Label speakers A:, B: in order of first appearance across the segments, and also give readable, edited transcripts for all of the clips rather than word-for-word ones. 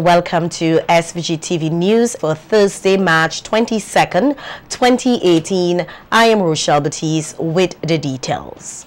A: Welcome to SVG-TV News for Thursday, March 22nd, 2018. I am Rochelle Batiste with the details.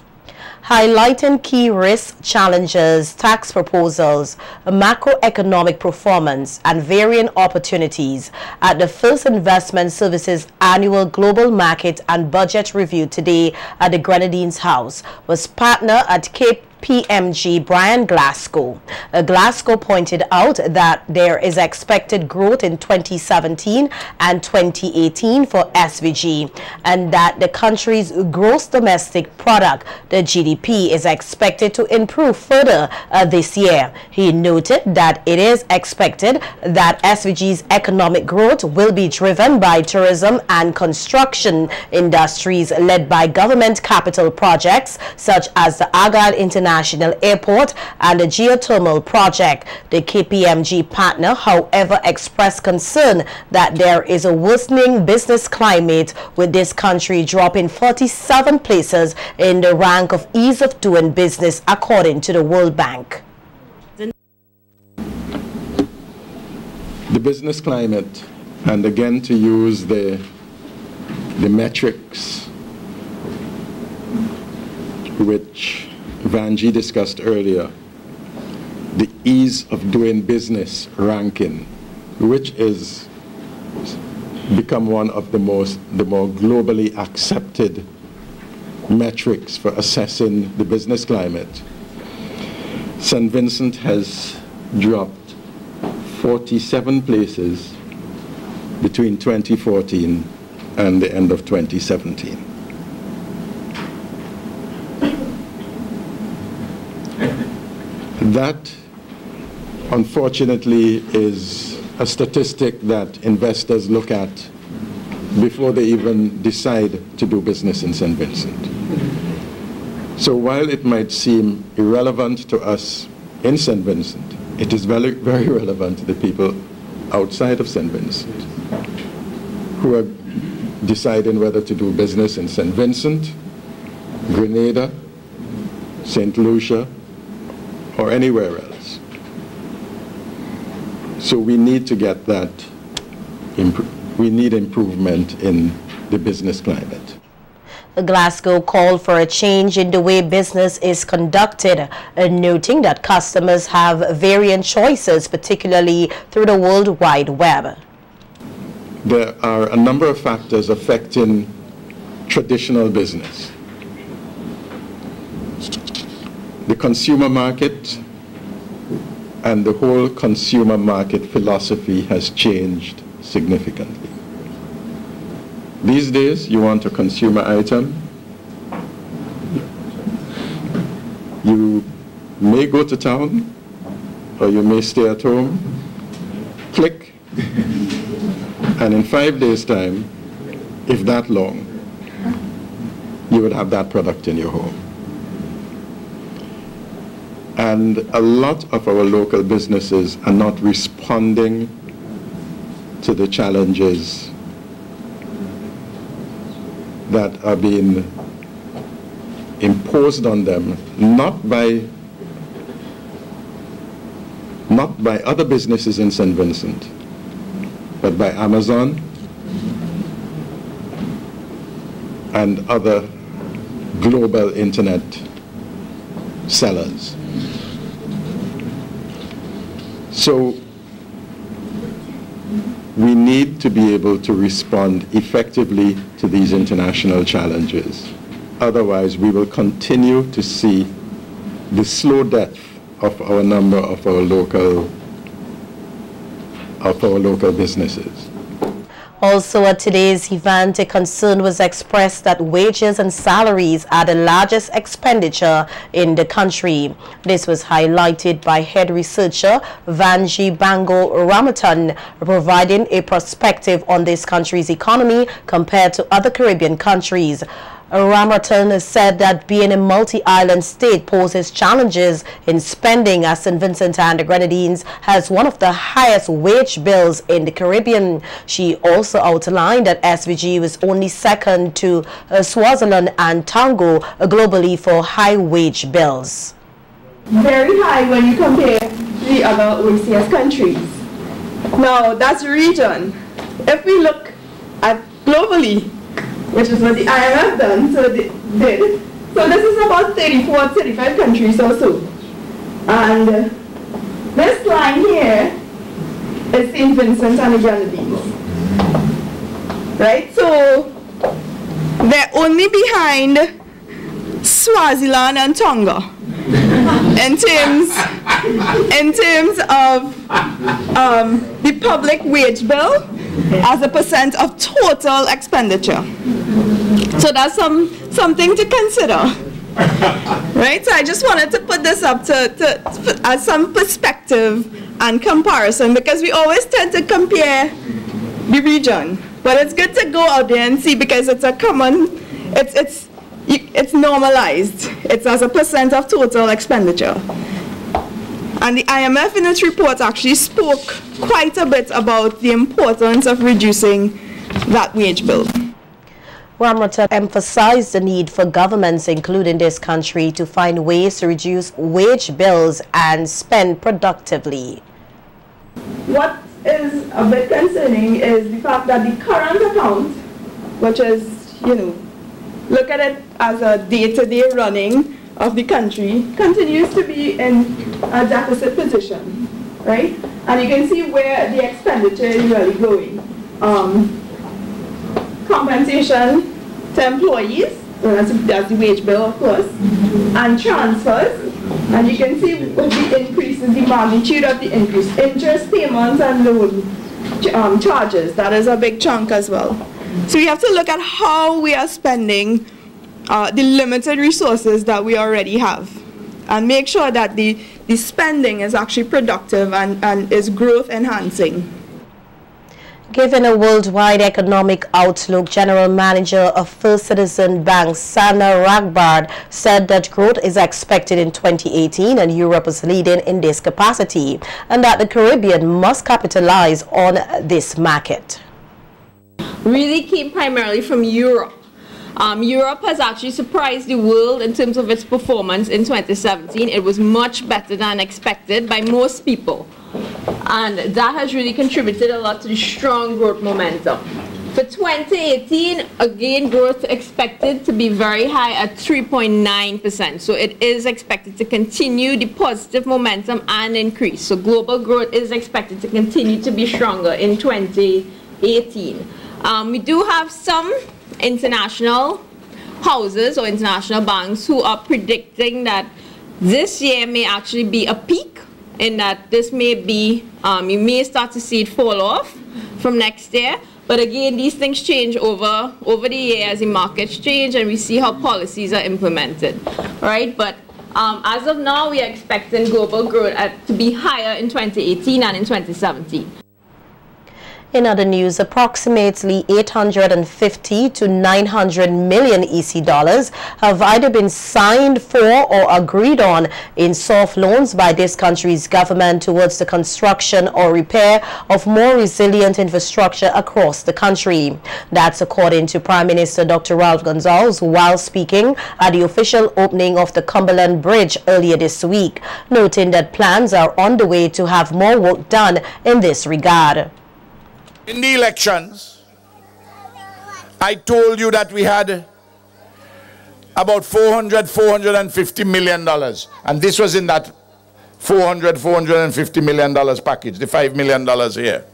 A: Highlighting key risks, challenges, tax proposals, macroeconomic performance, and varying opportunities at the First Investment Services Annual Global Market and Budget Review today at the Grenadines House was partner at KPMG Brian Glasgow. Glasgow pointed out that there is expected growth in 2017 and 2018 for SVG, and that the country's gross domestic product, the GDP, is expected to improve further this year. He noted that it is expected that SVG's economic growth will be driven by tourism and construction industries led by government capital projects such as the Argyle International Airport and the geothermal project. The KPMG partner, however, expressed concern that there is a worsening business climate, with this country dropping 47 places in the rank of ease of doing business according to the World Bank.
B: The business climate, and again to use the metrics which Vanji discussed earlier, the ease of doing business ranking, which is become one of the more globally accepted metrics for assessing the business climate. St. Vincent has dropped 47 places between 2014 and the end of 2017. That, unfortunately, is a statistic that investors look at before they even decide to do business in St. Vincent. So while it might seem irrelevant to us in St. Vincent, it is very, very relevant to the people outside of St. Vincent who are deciding whether to do business in St. Vincent, Grenada, St. Lucia, or anywhere else. So we need to get that, we need improvement in the business climate.
A: Glasgow called for a change in the way business is conducted, noting that customers have varying choices, particularly through the World Wide Web.
B: There are a number of factors affecting traditional business. The consumer market and the whole consumer market philosophy has changed significantly. These days, you want a consumer item, you may go to town or you may stay at home, click, and in 5 days' time, if that long, you would have that product in your home. And a lot of our local businesses are not responding to the challenges that are being imposed on them, not by other businesses in St. Vincent, but by Amazon and other global internet sellers. So we need to be able to respond effectively to these international challenges. Otherwise, we will continue to see the slow death of our number of our local businesses.
A: Also at today's event, a concern was expressed that wages and salaries are the largest expenditure in the country. This was highlighted by head researcher Vanji Bango Ramatan, providing a perspective on this country's economy compared to other Caribbean countries. Ramerton said that being a multi-island state poses challenges in spending, as St. Vincent and the Grenadines has one of the highest wage bills in the Caribbean. She also outlined that SVG was only second to Swaziland and Togo globally for high wage bills.
C: Very high when you compare the other OECS countries. Now, that's region. If we look at globally, which is what the IMF done, so did. So this is about 34, 35 countries or so. And this line here is St. Vincent and the Grenadines. Right? So they're only behind Swaziland and Tonga in terms of the public wage bill as a % of total expenditure. So that's something to consider. Right? So I just wanted to put this up to as some perspective and comparison, because we always tend to compare the region. But it's good to go out there and see, because it's a common, it's normalized. It's as a % of total expenditure. And the IMF in its report actually spoke quite a bit about the importance of reducing that wage bill.
A: Ramrata emphasized the need for governments, including this country, to find ways to reduce wage bills and spend productively.
C: What is a bit concerning is the fact that the current account, which is, look at it as a day-to-day running of the country, continues to be in a deficit position, right? And you can see where the expenditure is really going. Compensation to employees, so that's the wage bill, of course, and transfers. And you can see with the increases, the magnitude of the increase, interest payments and loan charges. That is a big chunk as well. So we have to look at how we are spending the limited resources that we already have, and make sure that the spending is actually productive and is growth enhancing.
A: Given a worldwide economic outlook, General Manager of First Citizen Bank, Sana Ragbard, said that growth is expected in 2018 and Europe is leading in this capacity, and that the Caribbean must capitalize on this market.
D: Really came primarily from Europe. Europe has actually surprised the world in terms of its performance in 2017. It was much better than expected by most people. And that has really contributed a lot to the strong growth momentum. For 2018, again, growth expected to be very high at 3.9%. So it is expected to continue the positive momentum and increase. So global growth is expected to continue to be stronger in 2018. We do have some international houses or international banks who are predicting that this year may actually be a peak, in that this may be, you may start to see it fall off from next year. But again, these things change over the year as the markets change and we see how policies are implemented, right? But as of now, we are expecting global growth to be higher in 2018 and in 2017.
A: In other news, approximately 850 to 900 million EC dollars have either been signed for or agreed on in soft loans by this country's government towards the construction or repair of more resilient infrastructure across the country. That's according to Prime Minister Dr. Ralph Gonsalves while speaking at the official opening of the Cumberland Bridge earlier this week, noting that plans are on the way to have more work done in this regard.
E: In the elections, I told you that we had about $450 million. And this was in that $450 million package, the $5 million here.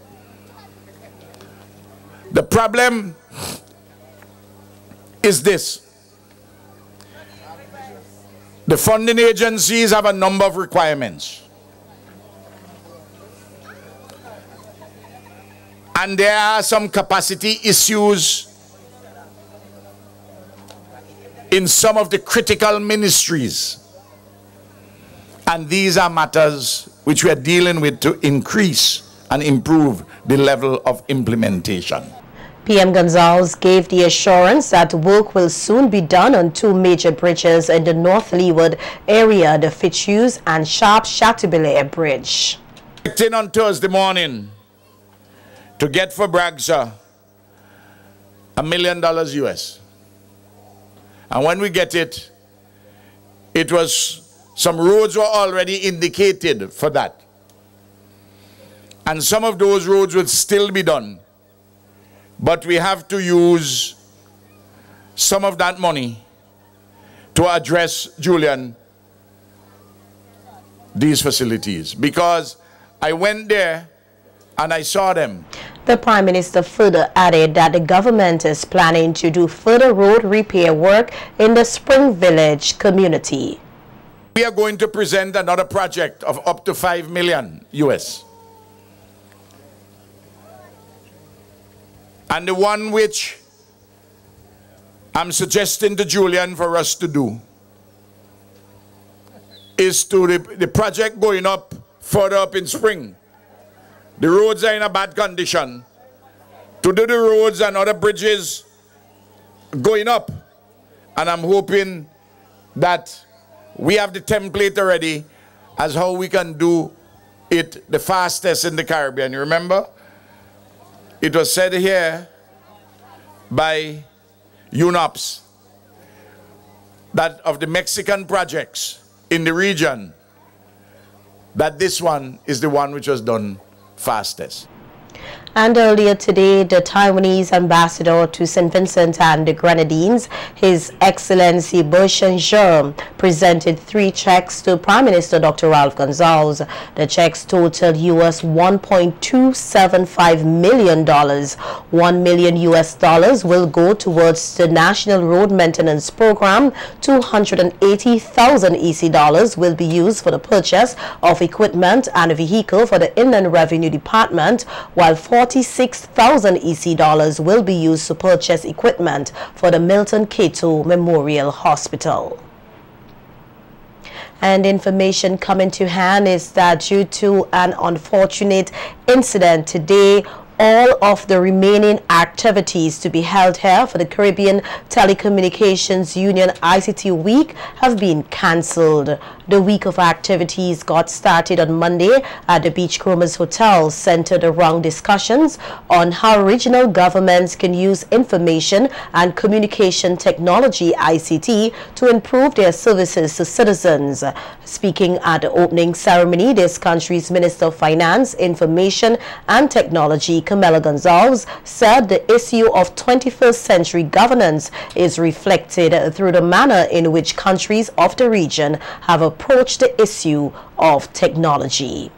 E: The problem is this. The funding agencies have a number of requirements. And there are some capacity issues in some of the critical ministries. And these are matters which we are dealing with to increase and improve the level of implementation.
A: PM Gonsalves gave the assurance that work will soon be done on two major bridges in the North Leeward area, the Fitzhugh and Sharp-Chateaubelair Bridge.
E: On Thursday morning, to get for Bragsa $1 million US. And when we get it, it was, some roads were already indicated for that. And some of those roads will still be done. But we have to use some of that money to address, Julian, these facilities. Because I went there and I saw them.
A: The Prime Minister further added that the government is planning to do further road repair work in the Spring Village community.
E: We are going to present another project of up to $5 million US. And the one which I'm suggesting to Julian for us to do is to the project going up further up in Spring. The roads are in a bad condition. To do the roads and other bridges going up. And I'm hoping that we have the template already as how we can do it the fastest in the Caribbean. You remember? It was said here by UNOPS that of the Mexican projects in the region, that this one is the one which was done fastest.
A: And earlier today, the Taiwanese ambassador to St. Vincent and the Grenadines, His Excellency Bershengem, presented 3 checks to Prime Minister Dr. Ralph Gonsalves. The checks totaled US $1.275 million. $1 million US will go towards the National Road Maintenance Program. 280,000 EC dollars will be used for the purchase of equipment and a vehicle for the Inland Revenue Department, while 46,000 EC dollars will be used to purchase equipment for the Milton Cato Memorial Hospital. And information coming to hand is that due to an unfortunate incident today, all of the remaining activities to be held here for the Caribbean Telecommunications Union ICT Week have been cancelled. The week of activities got started on Monday at the Beachcombers Hotel, centered around discussions on how regional governments can use information and communication technology (ICT) to improve their services to citizens. Speaking at the opening ceremony, this country's Minister of Finance, Information and Technology, Camela Gonsalves, said the issue of 21st century governance is reflected through the manner in which countries of the region have approached the issue of technology.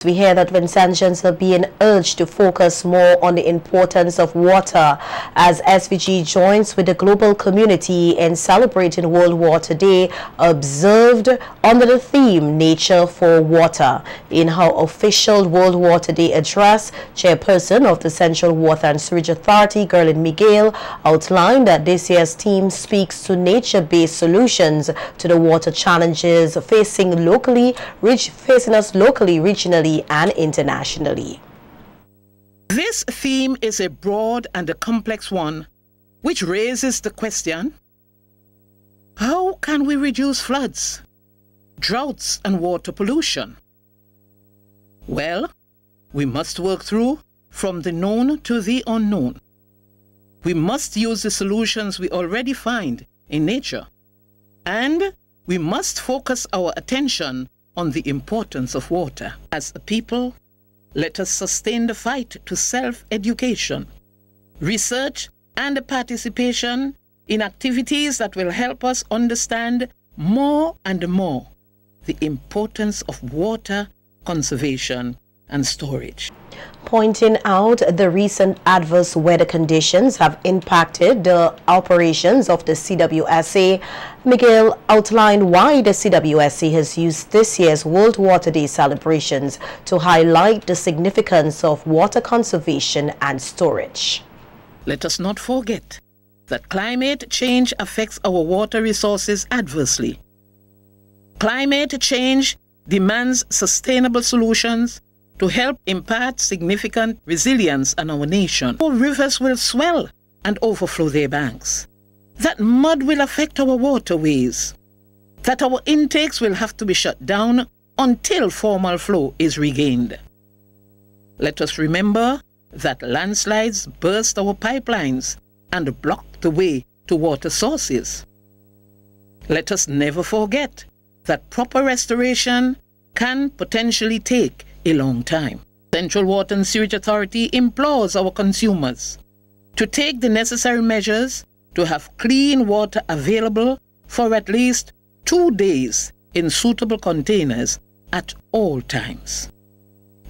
A: We hear that Vincentians are being urged to focus more on the importance of water as SVG joins with the global community in celebrating World Water Day, observed under the theme Nature for Water. In her official World Water Day address, Chairperson of the Central Water and Sewage Authority, Gerlin Miguel, outlined that this year's theme speaks to nature-based solutions to the water challenges facing us locally, regionally, and internationally.
F: This theme is a broad and a complex one, which raises the question: how can we reduce floods, droughts, and water pollution? Well, we must work through from the known to the unknown. We must use the solutions we already find in nature, and we must focus our attention on the importance of water. As a people, let us sustain the fight to self-education, research, and participation in activities that will help us understand more and more the importance of water conservation and storage.
A: Pointing out the recent adverse weather conditions have impacted the operations of the CWSA, Miguel outlined why the CWSA has used this year's World Water Day celebrations to highlight the significance of water conservation and storage.
F: Let us not forget that climate change affects our water resources adversely. Climate change demands sustainable solutions to help impart significant resilience on our nation. Our rivers will swell and overflow their banks. That mud will affect our waterways. That our intakes will have to be shut down until formal flow is regained. Let us remember that landslides burst our pipelines and block the way to water sources. Let us never forget that proper restoration can potentially take a long time. Central Water and Sewage Authority implores our consumers to take the necessary measures to have clean water available for at least 2 days in suitable containers at all times.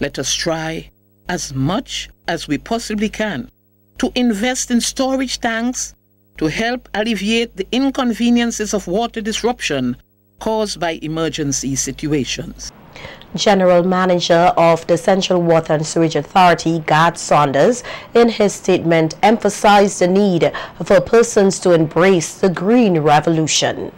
F: Let us try as much as we possibly can to invest in storage tanks to help alleviate the inconveniences of water disruption caused by emergency situations.
A: General Manager of the Central Water and Sewage Authority, Gad Saunders, in his statement emphasized the need for persons to embrace the green revolution.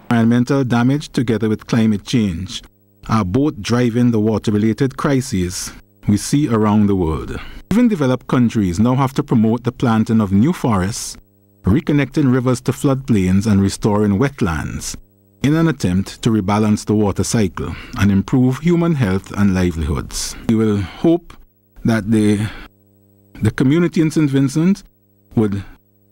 G: Environmental damage together with climate change are both driving the water-related crises we see around the world. Even developed countries now have to promote the planting of new forests, reconnecting rivers to floodplains and restoring wetlands in an attempt to rebalance the water cycle and improve human health and livelihoods. We will hope that the community in St. Vincent would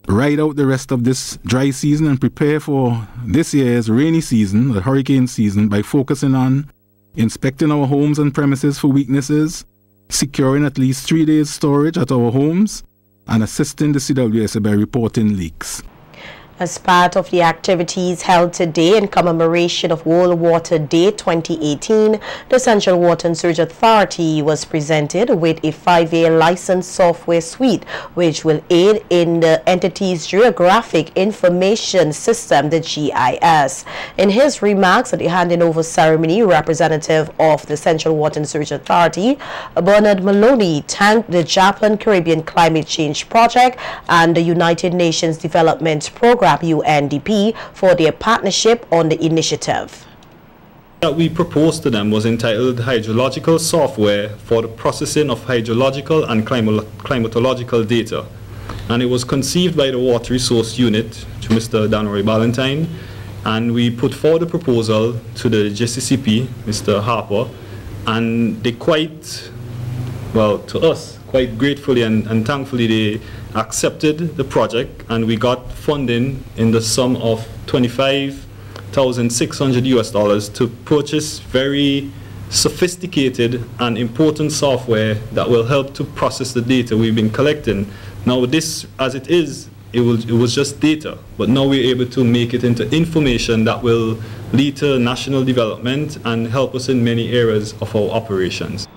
G: ride out the rest of this dry season and prepare for this year's rainy season, the hurricane season, by focusing on inspecting our homes and premises for weaknesses, securing at least 3 days storage at our homes, and assisting the CWSA by reporting leaks.
A: As part of the activities held today in commemoration of World Water Day 2018, the Central Water and Sewage Authority was presented with a 5-year licensed software suite which will aid in the entity's geographic information system, the GIS. In his remarks at the handing over ceremony, representative of the Central Water and Sewage Authority, Bernard Maloney, thanked the Japan Caribbean Climate Change Project and the United Nations Development Program UNDP for their partnership on the initiative.
H: That we proposed to them was entitled Hydrological Software for the Processing of Hydrological and Climatological Data, and it was conceived by the Water Resource Unit to Mr. Danroy Ballantyne, and we put forward a proposal to the JCCP, Mr. Harper, and they quite gratefully and thankfully they accepted the project, and we got funding in the sum of $25,600 to purchase very sophisticated and important software that will help to process the data we've been collecting. Now this, as it is, it was just data, but now we're able to make it into information that will lead to national development and help us in many areas of our operations.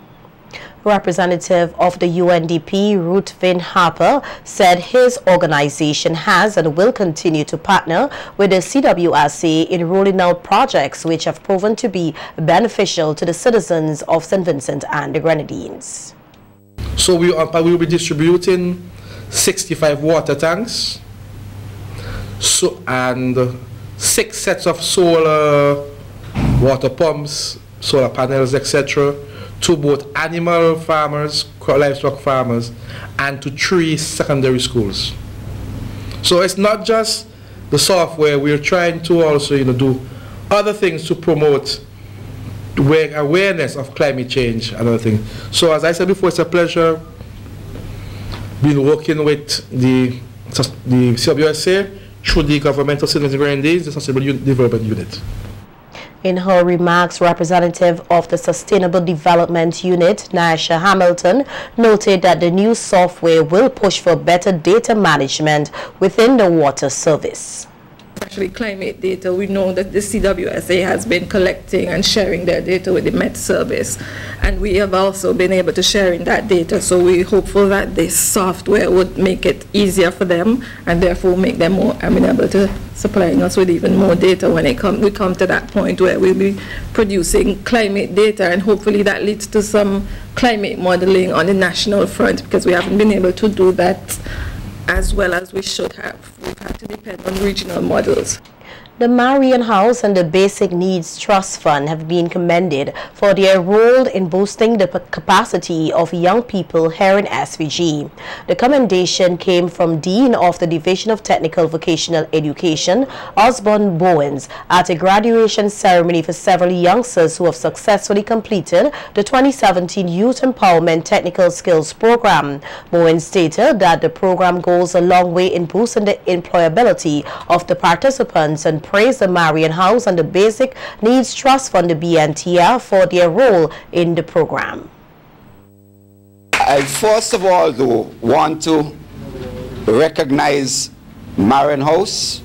A: Representative of the UNDP, Ruthven Harper, said his organization has and will continue to partner with the CWSA in rolling out projects which have proven to be beneficial to the citizens of St. Vincent and the Grenadines.
I: So we will be distributing 65 water tanks and 6 sets of solar water pumps, solar panels, etc., to both animal farmers, livestock farmers, and to 3 secondary schools. So it's not just the software, we're trying to also do other things to promote awareness of climate change and other things. So as I said before, it's a pleasure being working with the CWSA through the Governmental St. Vincent and Grenadines, the Sustainable Development Unit.
A: In her remarks, representative of the Sustainable Development Unit, Naisha Hamilton, noted that the new software will push for better data management within the water service.
J: Especially climate data, we know that the CWSA has been collecting and sharing their data with the Met Service, and we have also been able to share in that data, so we're hopeful that this software would make it easier for them and therefore make them more amenable to supplying us with even more data when we come to that point where we'll be producing climate data, and hopefully that leads to some climate modeling on the national front, because we haven't been able to do that as well as we should have. We've had to depend on regional models.
A: The Marian House and the Basic Needs Trust Fund have been commended for their role in boosting the capacity of young people here in SVG. The commendation came from Dean of the Division of Technical Vocational Education, Osborne Bowens, at a graduation ceremony for several youngsters who have successfully completed the 2017 Youth Empowerment Technical Skills Program. Bowens stated that the program goes a long way in boosting the employability of the participants and praised the Marion House and the Basic Needs Trust Fund, the BNTF, for their role in the program.
K: I first of all, though, want to recognize Marion House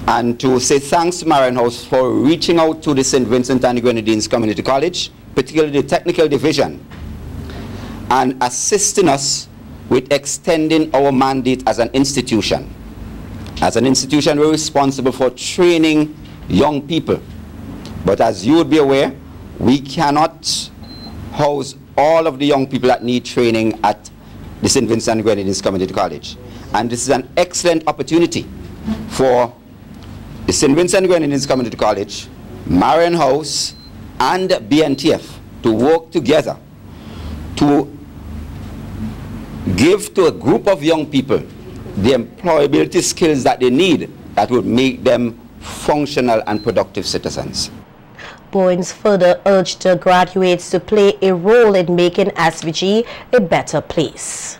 K: and to say thanks to Marion House for reaching out to the St. Vincent and the Grenadines Community College, particularly the technical division, and assisting us with extending our mandate as an institution. As an institution, we're responsible for training young people. But as you would be aware, we cannot house all of the young people that need training at the St. Vincent and Grenadines Community College. And this is an excellent opportunity for the St. Vincent and Grenadines Community College, Marion House, and BNTF to work together to give to a group of young people the employability skills that they need that would make them functional and productive citizens.
A: Boynes further urged the graduates to play a role in making SVG a better place.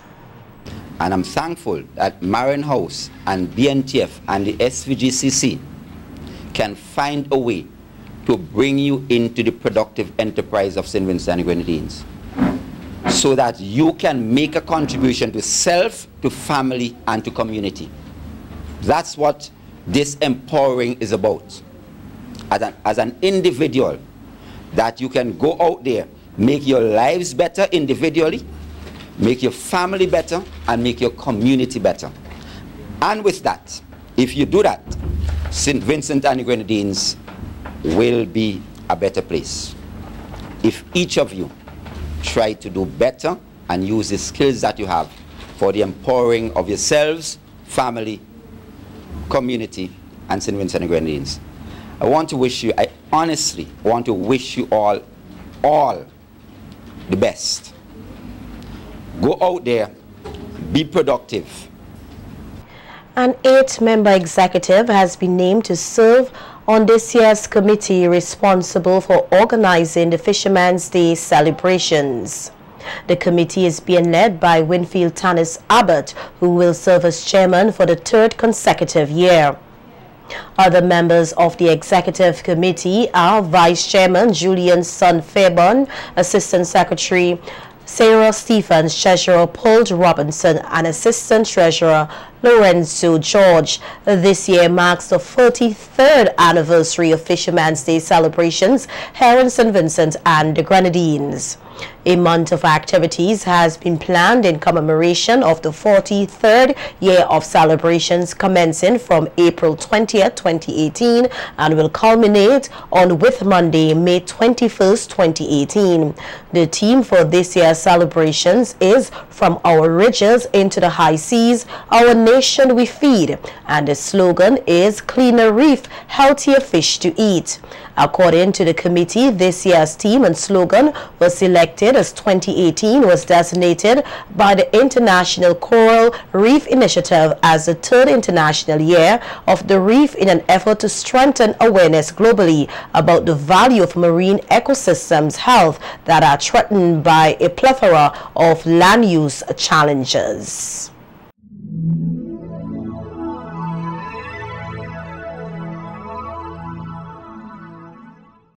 K: And I'm thankful that Marion House and BNTF and the SVGCC can find a way to bring you into the productive enterprise of St. Vincent and the Grenadines, so that you can make a contribution to self, to family, and to community. That's what this empowering is about. As an individual, that you can go out there, make your lives better individually, make your family better, and make your community better. And with that, if you do that, St. Vincent and the Grenadines will be a better place. If each of you try to do better and use the skills that you have for the empowering of yourselves, family, community, and St. Vincent and Grenadines. I want to wish you, I honestly want to wish you all the best. Go out there, be productive.
A: An 8-member executive has been named to serve on this year's committee responsible for organizing the Fisherman's Day celebrations. The committee is being led by Winfield Tanis Abbott, who will serve as chairman for the 3rd consecutive year. Other members of the executive committee are Vice Chairman Julian Son Fairburn, Assistant Secretary Sarah Stephens, Treasurer Paul Robinson, and Assistant Treasurer Lorenzo George. This year marks the 43rd anniversary of Fisherman's Day celebrations here in St. Vincent and the Grenadines. A month of activities has been planned in commemoration of the 43rd year of celebrations, commencing from April 20th, 2018 and will culminate on Whit Monday, May 21st, 2018. The theme for this year's celebrations is From Our Ridges into the High Seas, Our Nation We Feed, and the slogan is Cleaner Reef, Healthier Fish to Eat. According to the committee, this year's theme and slogan was selected as 2018 was designated by the International Coral Reef Initiative as the 3rd international year of the reef in an effort to strengthen awareness globally about the value of marine ecosystems' health that are threatened by a plethora of land use challenges.